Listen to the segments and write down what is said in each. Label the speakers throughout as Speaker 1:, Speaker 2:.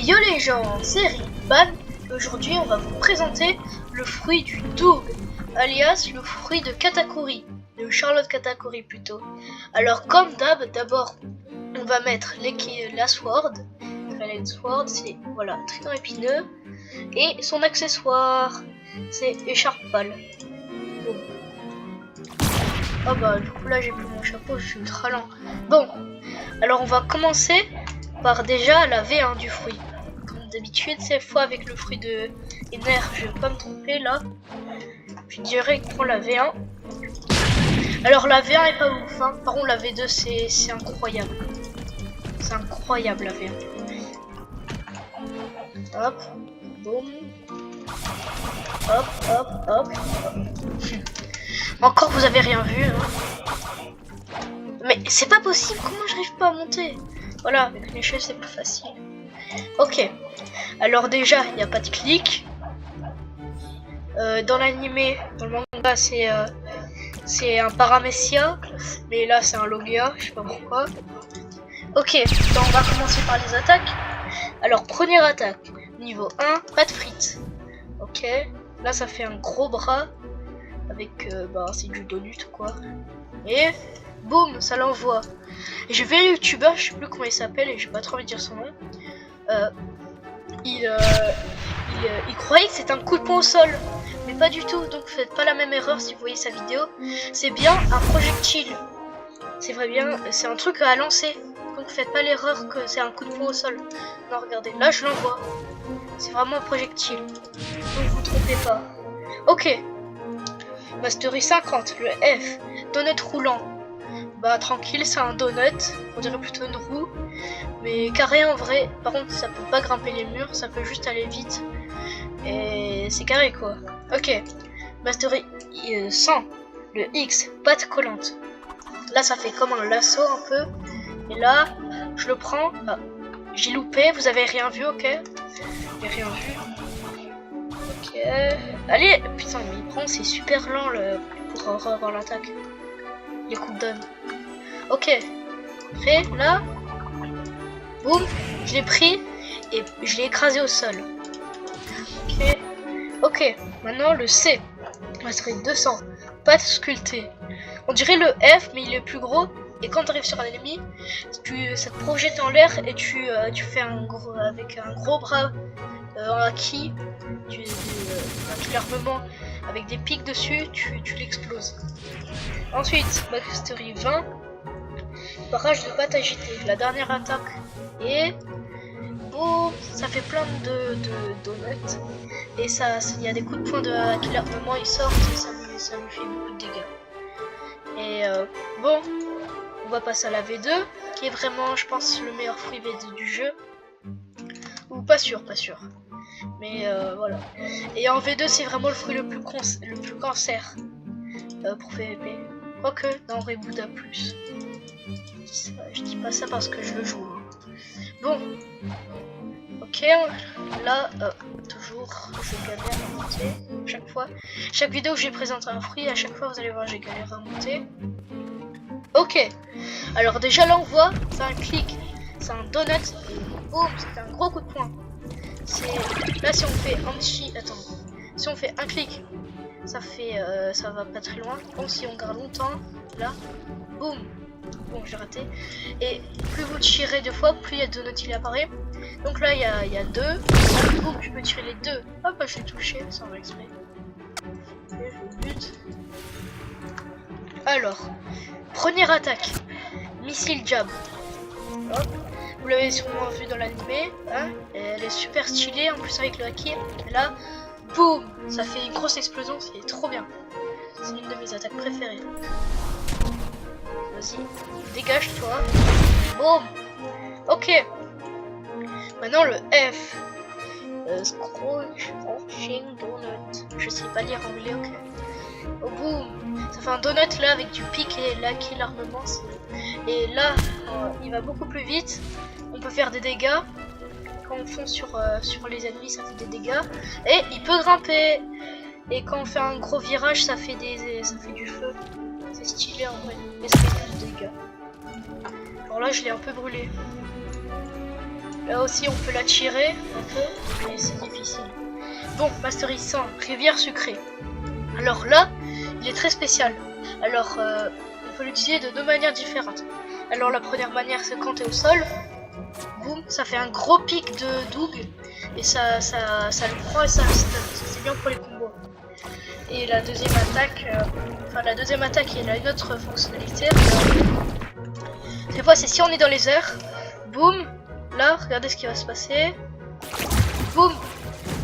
Speaker 1: Yo les gens, c'est Riban et aujourd'hui on va vous présenter le fruit du Doug, alias le fruit de Katakuri, de Charlotte Katakuri plutôt. Alors comme d'abord on va mettre la sword, la sword c'est voilà, trident épineux, et son accessoire c'est écharpe pâle. Bon. Oh bah du coup là j'ai plus mon chapeau, je suis ultra lent. Bon, alors on va commencer par déjà la V1 du fruit. Comme d'habitude, cette fois avec le fruit de Ener, je vais pas me tromper là. Je dirais qu'on prend la V1. Alors la V1 est pas ouf, hein. Par contre la V2 c'est incroyable. C'est incroyable la V1. Hop, boum. Hop, hop, hop. Encore vous avez rien vu, hein. Mais c'est pas possible, comment j'arrive pas à monter? Voilà, avec une échelle c'est plus facile. Ok, alors déjà il n'y a pas de clic. Dans l'animé, dans le manga c'est un Paramecia, mais là c'est un Logia, je sais pas pourquoi. Ok, donc on va commencer par les attaques. Alors première attaque, niveau 1, pas de frites. Ok, là ça fait un gros bras avec c'est du donut quoi. Et boum, ça l'envoie. Et j'ai vu un youtubeur, je sais plus comment il s'appelle et j'ai pas trop envie de dire son nom. Il croyait que c'était un coup de poing au sol, mais pas du tout. Donc faites pas la même erreur si vous voyez sa vidéo. C'est bien un projectile. C'est vrai bien, c'est un truc à lancer. Donc faites pas l'erreur que c'est un coup de poing au sol. Non, regardez, là je l'envoie. C'est vraiment un projectile. Donc vous trompez pas. Ok. Mastery 50, le F. Donut roulant. Bah tranquille, c'est un donut. On dirait plutôt une roue. Mais carré en vrai. Par contre, ça peut pas grimper les murs. Ça peut juste aller vite. Et c'est carré quoi. Ok. Mastery 100, le X. Patte collante. Là, ça fait comme un lasso un peu. Et là, je le prends. Ah, j'ai loupé. Vous avez rien vu, ok? J'ai rien vu. Ok. Allez, putain, mais il prend, c'est super lent pour avoir l'attaque. Les coups de donne. Ok. Fait, là. Boum. Je l'ai pris et je l'ai écrasé au sol. Ok. Ok. Maintenant, le C. Ça serait 200. Patte sculptée. On dirait le F, mais il est plus gros. Et quand tu arrives sur un ennemi, ça te projette en l'air et tu fais avec un gros bras en acquis, un killer armement avec des pics dessus, tu l'exploses. Ensuite, Mastery 20, barrage de patte agitée, la dernière attaque. Et boum, ça fait plein de donuts. Et il y a des coups de poing de killer armement, ils sortent et ça lui fait beaucoup de dégâts. Et bon, on va passer à la V2, qui est vraiment, je pense, le meilleur fruit V2 du jeu. Ou pas sûr. Mais voilà. Et en V2, c'est vraiment le fruit le plus cancer pour PvP. Quoique, dans Reboot A+. Je dis pas ça parce que je le joue. Bon. Ok, là, toujours, je galère à monter. Chaque fois. Chaque vidéo que j'ai présenté un fruit, à chaque fois, vous allez voir, j'ai galéré à monter. Ok. Alors déjà, là, on voit, c'est un clic. C'est un donut. Et boum, c'est un gros coup de poing. Là si on fait si on fait un clic, ça va pas très loin. Bon, si on garde longtemps, là, boum, bon j'ai raté. Et plus vous tirez deux fois, plus il y a de donuts il apparaît. Donc là il y a deux. Là, boum, je peux tirer les deux. Hop, je l'ai touché sans exprès. Et je bute. Alors, première attaque, missile jab. Hop. Vous l'avez sûrement vu dans l'animé, hein, elle est super stylée en plus avec le haki. Et là, boum, ça fait une grosse explosion, c'est trop bien. C'est une de mes attaques préférées. Vas-y, dégage-toi. Boum. Ok. Maintenant le F. Scratching donut. Je sais pas lire anglais, ok. Oh, boum. Ça fait un donut là avec du pic et là qui est l'armement. Et là, il va beaucoup plus vite. On peut faire des dégâts. Quand on fonce sur les ennemis, ça fait des dégâts. Et il peut grimper. Et quand on fait un gros virage, ça fait du feu. C'est stylé en vrai. Et ça fait plus de dégâts. Alors là, je l'ai un peu brûlé. Là aussi, on peut la tirer un peu, mais c'est difficile. Bon, Mastery 100, rivière sucrée. Alors là, il est très spécial. Alors, on peut l'utiliser de deux manières différentes. Alors, la première manière, c'est quand tu es au sol. Boum, ça fait un gros pic de Doug. Et ça le prend et ça c'est bien pour les combos. Et la deuxième attaque, il a une autre fonctionnalité. Cette fois, c'est si on est dans les airs. Boum, là, regardez ce qui va se passer. Boum,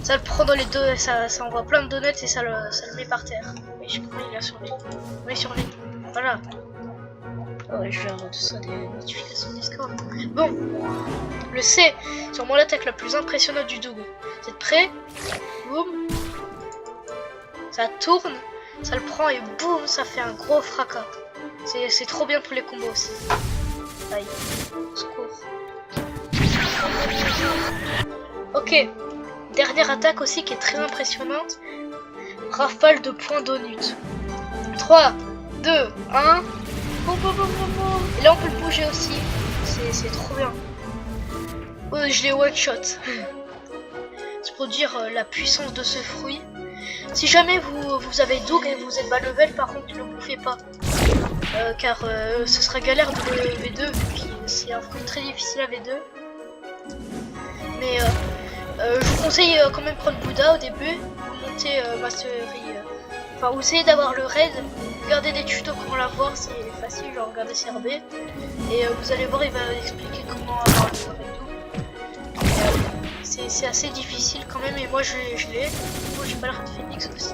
Speaker 1: ça le prend dans les deux, ça envoie plein de donuts et ça le met par terre. Mais je crois qu'il a survécu. Oui, survécu. Voilà. Oh, je vais avoir tout ça, des notifications Discord. Bon, le C, sûrement l'attaque la plus impressionnante du Doug. Vous êtes prêts? Boum. Ça tourne, ça le prend et boum, ça fait un gros fracas. C'est trop bien pour les combos aussi. Aïe, secours. Ok, dernière attaque aussi qui est très impressionnante. Rafale de points donut. 3, 2, 1. Boum, boum, boum, boum, boum. Et là on peut le bouger aussi. C'est trop bien. Oh, je l'ai one shot. C'est pour dire la puissance de ce fruit. Si jamais vous avez Doug et vous êtes bas level, par contre ne le bouffez pas. Car ce sera galère de le V2 vu que c'est un fruit très difficile à V2. Mais je vous conseille quand même prendre Bouddha au début. Vous montez Mastery. Enfin, vous essayez d'avoir le raid. Regardez des tutos comment l'avoir, c'est facile, genre regardez CRB. Et vous allez voir, il va expliquer comment avoir le raid et tout. C'est assez difficile quand même, et moi je l'ai. Moi j'ai pas le raid Phoenix aussi.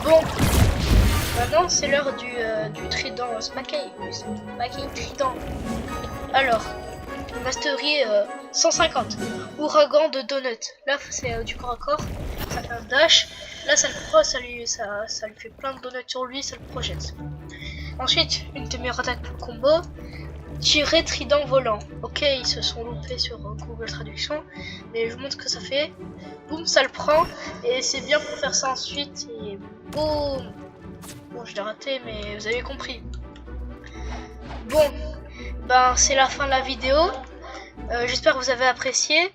Speaker 1: Bon, maintenant c'est l'heure du trident Smackey trident. Alors, Mastery 150, ouragan de donut. Là c'est du corps à corps, ça fait un dash. Là ça le croit, ça lui fait plein de donuts sur lui, ça le projette. Ensuite, une de mes attaques pour combo, tirer trident volant. Ok, ils se sont loupés sur Google Traduction, mais je vous montre ce que ça fait. Boum, ça le prend, et c'est bien pour faire ça ensuite, et boum. Bon, je l'ai raté, mais vous avez compris. Bon, ben c'est la fin de la vidéo. J'espère que vous avez apprécié.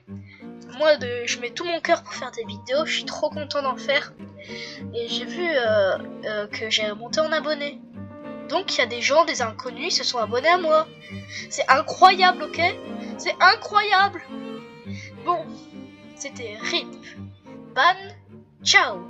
Speaker 1: Moi, je mets tout mon cœur pour faire des vidéos, je suis trop content d'en faire. Et j'ai vu que j'ai monté en abonnés. Donc il y a des gens, des inconnus, ils se sont abonnés à moi. C'est incroyable, ok? C'est incroyable. Bon, c'était RIP. Ban, ciao.